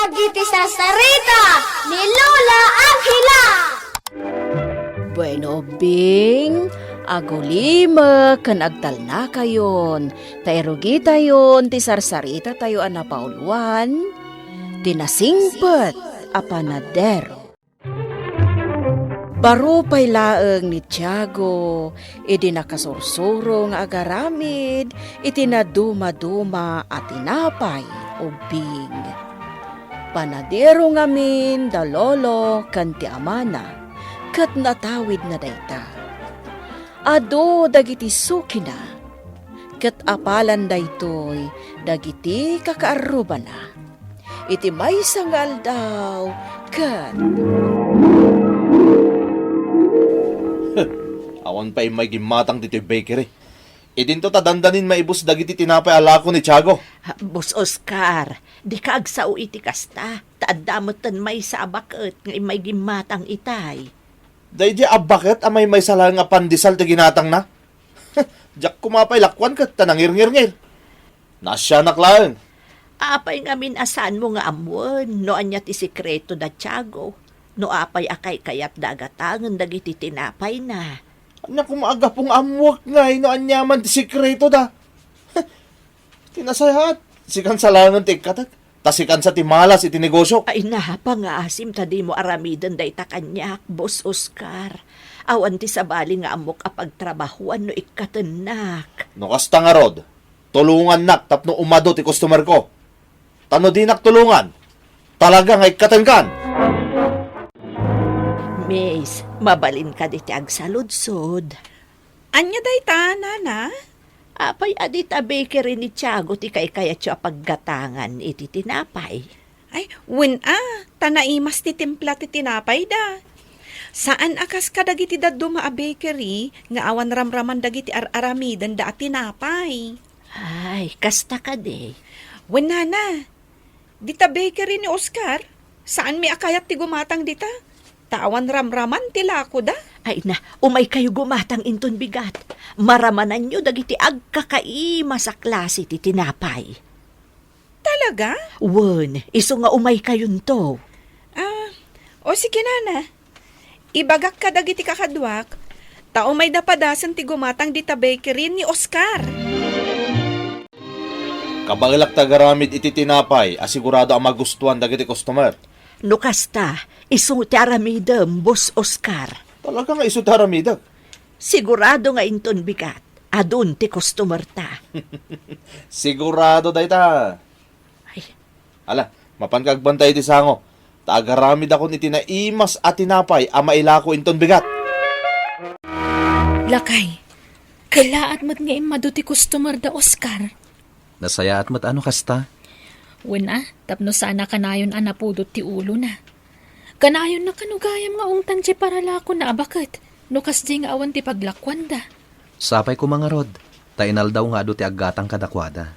Dagiti sasarita ni Lola Angela. Bueno, Bing, agulima kan agtal na kayon. Tairugi tayon, ti sarsarita tayo anapauluan, tinasingpet, apanadero. Baro pa'y laeng ni Tiago, idi nakasursurong agaramid, iti naduma-duma at tinapay o Bing. Panadero ngamin da lolo kanti amana, kat natawid na dayta. Ado dagiti suki na, kat apalan daytoy dagiti kakaaruba na. Iti may sangal daw, kat... Awan pa may gimatang dito yung bakery. Idinto tadandanin maibus dagiti tinapay alako ni Tiago. Boss Oscar, di ka agsaw iti kasta. Taadamutan may sabakot nga may gimatang itay. Day di abakit amay may salang nga pandesal ti ginatang na. Diyak kumapay lakwan kat tanangir-ngir-ngir. Nasya naklaan. Apay nga minasan mo nga amon, no anya ti sikreto da Tiago. No apay akay kayat dagatangan dagiti tinapay na. Anya kumaaga pong amwak nga ino anyaman ti sikreto da. Tinasayahat. Sikan sa langan ti katak. Tasikan sa timalas iti negosyo. Ay nahapa nga asim tadi mo aramidan day ta kanyak, Boss Oscar. Awan ti sabali nga amok apagtrabahuan no ikatenak. No kasta nga rod. Tulungan nak tapno umado ti customer ko. Tano di nak tulungan. Talaga nga ikatengkan. Miss, mabalin ka di ti agsaludsod. Anya day ta, nana? Apay adit a bakery ni Tiago ti kay kayat siya paggatangan iti tinapay. Ay, tanaimas ti timpla ti tinapay da. Saan akas ka dagiti daduma a bakery nga awan ramraman dagiti aramidan da a tinapay? Ay, kasta ka de. Wen nana, dita bakery ni Oscar, saan mi akayat ti gumatang dita? Tawan ramraman ti lako da. Ay na, umay kayo gumatang inton bigat. Maramanan nyo dagiti agkakaima sa klase ti tinapay. Talaga? Wen, iso nga umay kayon to. O sige nana, ibagak ka dagiti kakadwak, tao may dapadasan ti gumatang dita bakery ni Oscar. Kabalak tagaramid iti tinapay, asigurado ang magustuhan dagiti customer. No kasta, iso ti aramidem, Boss Oscar. Talaga nga iso taramidag. Sigurado nga inton bigat. Adun ti customer ta. Sigurado dayta. Ay, Ala, mapankagbantay ti sango. Tagaramid ako ni tinaimas at tinapay ama ilako inton bigat. Lakay, kailaat mo't nga maduti customer da Oscar. Nasaya at mat ano kasta? Wena, tapno sana kanayon anapudot ti ulo na. Kanayon na kanugayam nga ungtan ti paralako na abakat. No kasdi nga awan ti paglakwan da. Sapay ko mga rod. Tainal daw nga ado ti aggatang kadakwada.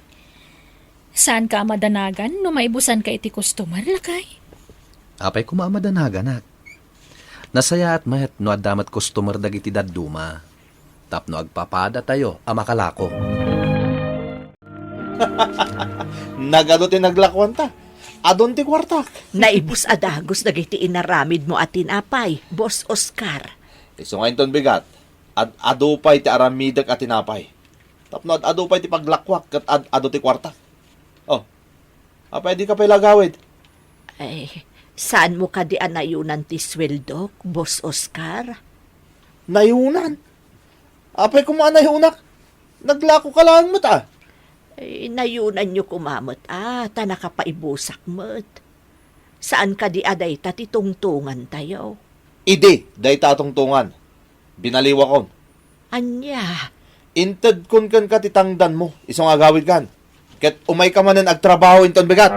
Saan ka madanagan no maibusan ka iti customer, lakay? Apay ko maamadanagan. Nasaya at mahet no adamat customer dagiti dadduma. Tapno agpapada tayo amakalako. Nagado ti naglakwan ta. Adon ti kwartak. naibus adagos dagiti inaramid mo at tinapay, Boss Oscar. Iso nga inton bigat. Adupay ti aramidag at tinapay. Tapno adupay ti paglakwak kat ado ti kwartak. Oh, pwede ka pa ilagawid. Ay, saan mo ka di anayunan ti sweldo, Boss Oscar? Nayunan. Apay kumaan nayunak. Naglako ka lang mo ta. Ay, nayunan nyo kumamot ta nakapaibusak mo't. Saan ka di aday tatitungtungan tayo? Ide, day tatungtungan. Binaliwa kon. Anya, Inted kun kan katitangdan mo. Isong agawid kan. Ket umay ka manen agtrabaho inton bigat.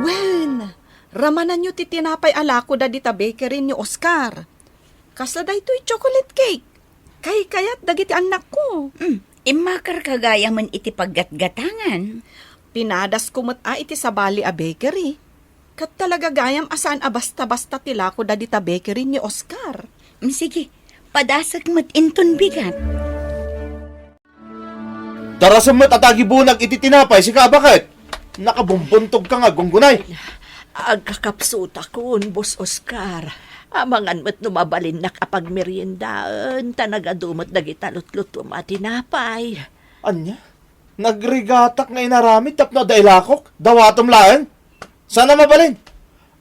Wen, ramanan nyo ti tinapay alako da dita bakery ni Oscar. Kasada ito'y chocolate cake. Kay kayat dagiti anak ko. Imakar kagaya man iti paggatgatangan. Pinadas kumot iti sabali a bakery. Kat talaga gayam asaan a basta-basta tilako da dita bakery ni Oscar. Sige, padasag mat inton bigat. Darasam mo't atagi bunag iti tinapay, si kabakit. Nakabumbuntog ka nga, gunggunay. Agkakapsuta kun, Boss Oscar. Amangan mo't numabalin na kapag meriendaan, tanagadumot dagitalot-lutom at tinapay. Anya? Nagrigatak nga inaramid tapno dailakok, dawatom laen. Sana mabalin.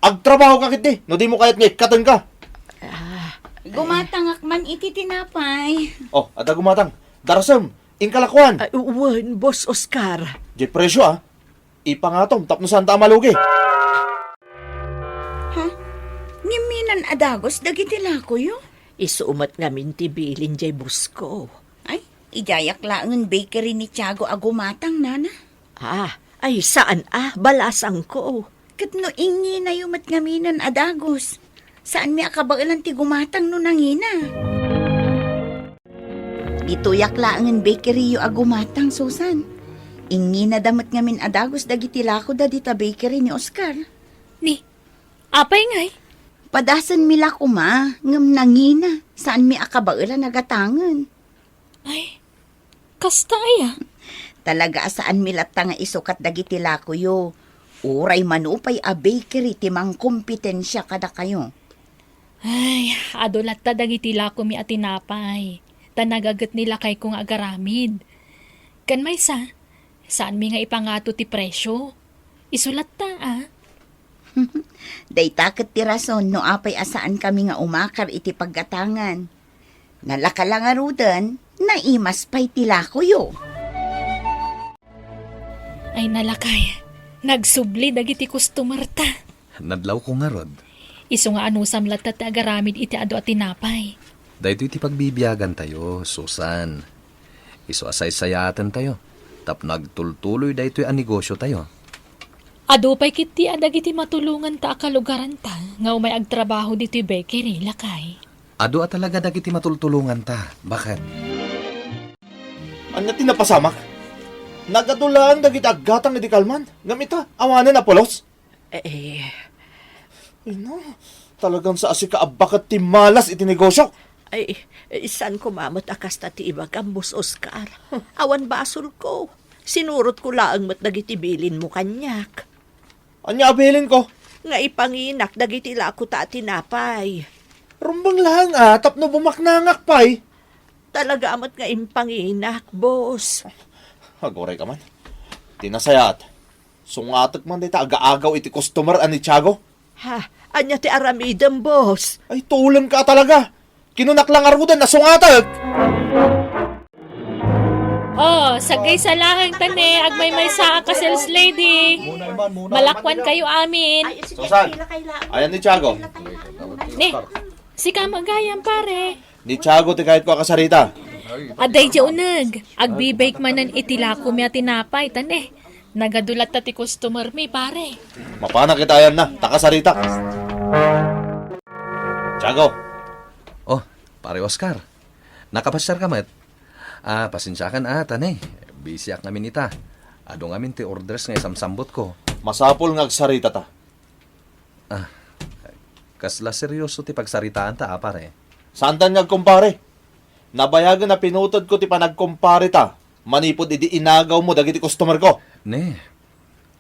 Agtrabaho ka kiti, no di mo kayat ngikatan ka. Gumatangak man iti tinapay. Oh, ada gumatang. Darasem, inkalakwan. Ay, uwan, Boss Oscar. Di presyo Ipangatom, tapno santa malugi. Ngiminan adagos dagiti lakoy yo. Isumat ngamin tibilin jay busko. Ay, ijayak laangan bakery ni Tiago agumatang, nana. Ay saan balasang ko. Kat no ingi na yumat ngaminan adagos. Saan mi akabailan ti gumatang no nangina? Dito yak laangan bakery yo agumatang, Susan. Ingi na damat ngamin adagos dagiti lako da dita bakery ni Oscar. Ni, apay ngay? Padasan mi lako ma, ngam nangina. Saan mi akabailan nagatangan? Ay, kasta ay Talaga saan mi latang nga isukat dagiti lako yo. Uray manupay a bakery timang kompetensya kada kayo. Ay, adolat ta dagiti lako mi atinapay. Tanagagat nila kay kong agaramid. Kan may saan mi nga ipangato ti presyo? Isulat ta Daytaket ti rason no apay asaan kami nga umakar iti paggatangan. Nalakalangarudan, naimas pa'y tilako yo. Ay nalakay, nagsubli dagiti customer ta. Nadlaw ko nga rod. Iso nga anusam latta ti agaramid iti ado at tinapay. Dahito iti pagbibiyagan tayo, Susan. Iso asay-sayatan tayo. Tap nagtultuloy dahito ang negosyo tayo. Ado pa'y kiti adagiti matulungan ta akalugaran ta, nga umay agtrabaho dito'y bakery, lakay. Ado at talaga dagiti matultulungan ta. Bakit? Anya tinapasamak? Nagadulaan dagiti aggatang iti kalman. Gamita, awanan na polos. Eh, Ino, talagang sa asika abakat ti malas iti negosyo. ay, saan ko mamot akasta ti iba kang Boss Oscar? Awan basol ko. Sinurot ko laang mat dagiti bilin mo kanyak. Anya abilin ko. Nga ipanginak dagiti lako ta tinapay. Rumbang lang tapno bumaknangak pa'y. Talaga amat nga impanginak, boss. Agoray ka man. Tinasayat. Sungatak man dita aga-agaw iti customer ani Tiago. Anya ti aramidam, boss. Ay tulang ka talaga. Kinunak lang arudan na sungatak. Oh, sagay sa lahang tane, agmay-may sa ka sales lady. Malakwan kayo amin. Susan, ayan ni Tiago. Ni, si kamagayang pare. Ni Tiago ti kahit ko akasarita. Aday di unag, agbibake manan itilako mi atinapay, tane. Nagadulat ta ti customer mi, pare. Mapana kita ayan na, takasarita. Tiago, Oh, pare Oscar. Nakapasyar ka mat? Pasensyakan tane. Busy ak namin ita. Ado ngamin ti orders nga isamsambot ko. masapol nga agsarita ta. Kasla seryoso ti pagsaritaan ta, pare. Saan tan nga kumpare? Nabayagan na pinutod ko ti panagkumpare ta. Manipod idi inagaw mo dagiti customer ko. Ne,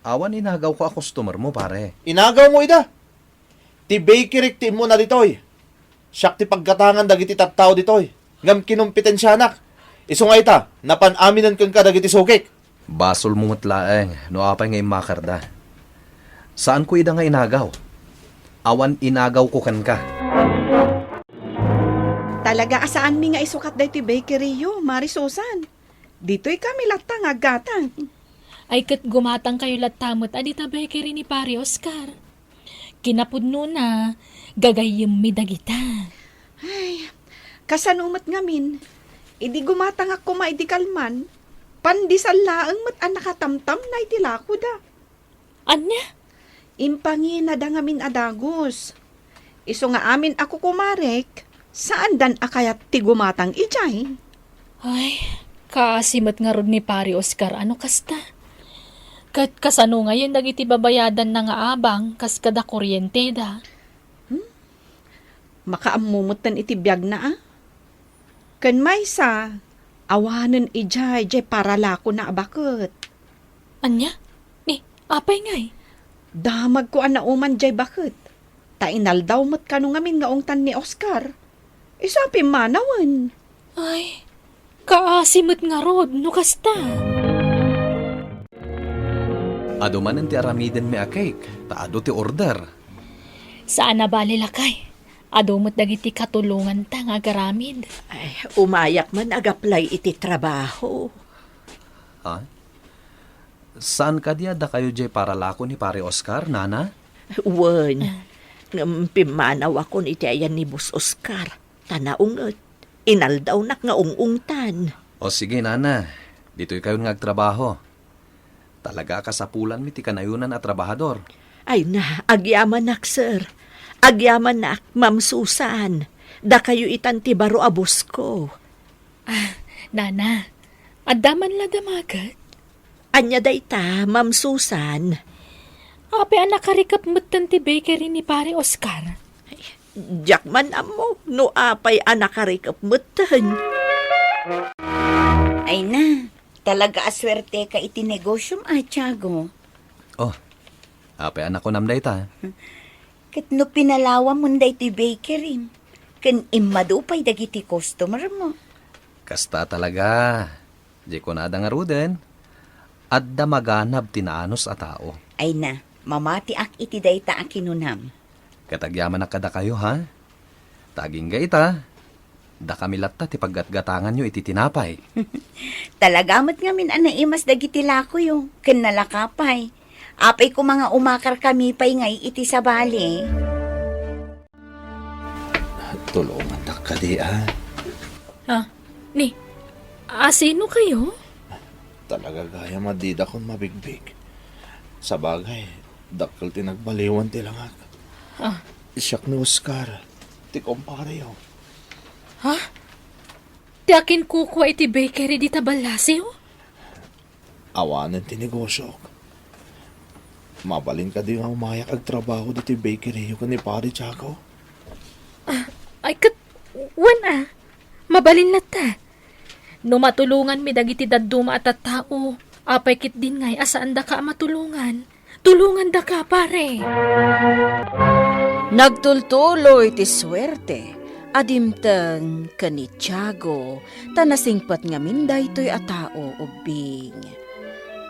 awan inagaw ko a customer mo, pare. Inagaw mo ida. Ti bakery ti mo na ditoy. Siyak ti pagkatangan dagiti tattao ditoy. Ngam kinumpitensyanak. Isungay ta, napanaminan kang ka dagiti sukik. Basol mo matlaeng, no apay nga imakarda. Saan ko ida nga inagaw? Awan inagaw ko kan ka. Talaga asaan mi nga isukat da iti bakery yo, Mari Susan. Dito'y kami latang aggatang. Ay kat gumatang kayo latamot adita bakery ni pare Oscar. Kinapudno na, gagayim mi dagita. Kasanumat ngamin, idi gumatang ako maidi kalman, pandisal laang mat ang nakatamtam na iti lako da. Anya? Impangin na da ngamin adagos. Iso nga amin ako kumarek, saan dan akayat ti gumatang ijay? Ay, kaasimat nga rod ni pare Oscar, ano kasta? Kat kasano ngayon dagiti babayadan na nga abang, kas kada kuryente da. Makaamumutan iti biyag na Kan may sa, awanan ijay, jay para lako na abakot. Anya? Ni, Apay ngay. Damag ko ana uman jay bakit. Tainal daw mo't kano ngamin nga ungtan ni Oscar. Isapi manawan. Ay, kaasimot nga rod, no kasta. Ado man ti aramiden mi a cake, taado ti order. Saan na bali lakay? Adumot dagiti katulungan ta nga garamid. Ay, umayak man ag-apply iti trabaho. Ha? Saan ka diya da kayo jay para lako ni pare Oscar, nana? Wen, pimanaw ako iti ayan ni Bus Oscar. Tanaungot, inaldaw nak nga ungungtan. O sige, nana. Dito'y kayo nga agtrabaho. Talaga kasapulan mi ti kanayunan at trabahador. Ay na, agyaman nak, sir. Agyaman nak, Ma'am Susan. Da kayo itanti baro abos ko. Nana, adaman la damagat. Anya dayta, Ma'am Susan. Ape anak karikap mutan ti bakery ni pare Oscar. Jakman amo, no apay anak karikap mutan. Ay na, talaga aswerte ka iti negosyum, Tiago. Oh, ape anak ko namday ta. Kat no pinalawa mo da iti bakery. Kan imadupay dagiti customer mo. Kasta talaga. Di ko na nga ruden. Adda maganab tinaanos a tao. Ay na, mamati ak iti dayta a kinunam. Katagyaman na kada kayo, ha? Taging ga ita. Da kami latta ti paggatgatangan nyo iti tinapay. Talagamat ngamin anaimas dagiti lako yung ken nalakapay. Apay ko mga umakar kami pay ngay iti sabali. Tulungan na ka di, ha? Ni, asino kayo? Talaga gaya madida kong mabigbig. Sa bagay, dakal tinagbaliwan tilangag. Isyak ni Oscar. Ti kumpare yun. Ti akin kukuha iti bakery di tabalasiw? Awanan ti negosyo. Mabalin ka di nga umayak ag trabaho di ti bakery yung ni pare Tiago. Ay wana, mabalin na ta. No matulungan mi dagiti dadduma at tao, apay kit din ngay asaan da ka matulungan. Tulungan da ka, pare. Nagtultuloy ti swerte, adimteng kani Tiago, tanasingpat nga minday to'y atao ubing.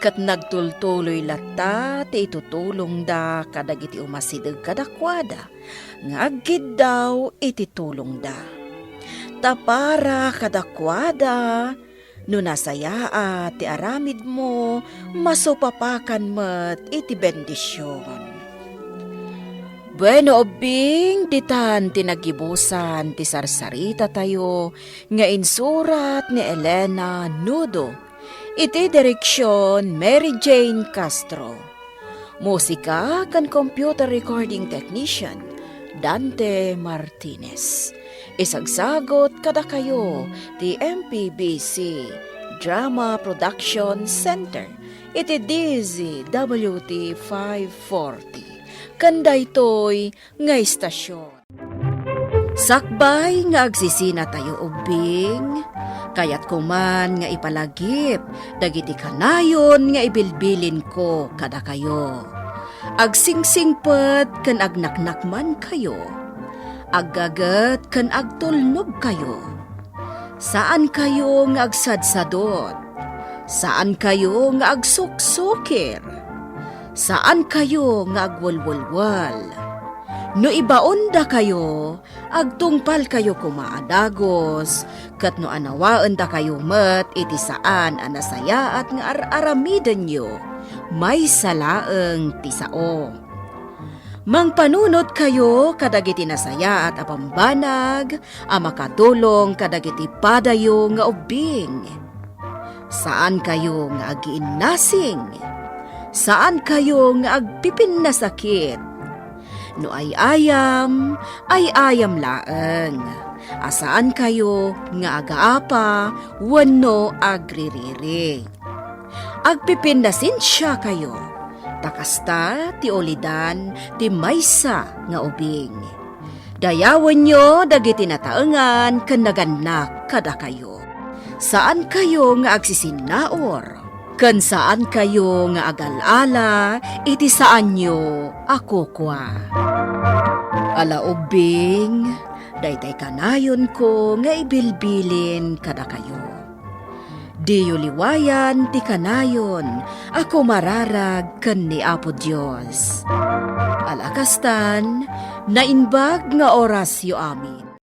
Kat nagtultuloy lata, ti itutulong da kadag iti umasidag kadakwada, nga aggid daw iti tulong da. Tapara kadakwada, no nasaya ti aramid mo, masupapakan met iti bendisyon. Bueno, obing, ditan tinagibusan ti sarsarita tayo, nga insurat ni Elena Nudo, iti direksyon Mary Jane Castro. Musika kan computer recording technician, Dante Martinez. Isagsagot kada kayo ti MPBC Drama Production Center iti DZWT 540 kanday toy nga istasyon. Sakbay nga agsisina tayo ubing, kayat kuman nga ipalagip dagiti kanayon nga ibilbilin ko kada kayo. Agsingsingpet ken agnaknakman kayo. Aggagat kan agtulnog kayo. Saan kayo nga agsadsadot? Saan kayo nga agsuksukir? Saan kayo nga agwalwalwal? No ibaon da kayo, agtungpal kayo kumaadagos, kat no anawaan da kayo met iti saan anasaya at nga aramiden nyo, may salaeng tisao. Mangpanunot kayo kadagiti nasaya at apambanag, makatulong kadagiti padayo nga ubing. Saan kayo nga agiinnasing? Saan kayo nga agpipin na sakit? No ay ayam laeng. Asaan kayo nga agaapa, wano agririri. Agpipin na sinsya kayo. Takasta ti olidan ti maysa nga ubing. Dayawan nyo dagiti nataengan ken naganak kada kayo. Saan kayo nga agsisinaor? Kan saan kayo nga agal-ala, iti saan nyo ako kwa. Ala ubing, daytay kanayon ko nga ibilbilin kada kayo. Diyo liwayan ti kanayon, ako mararag ken ni Apo Dios. Alakastan, nainbag nga oras yo amin.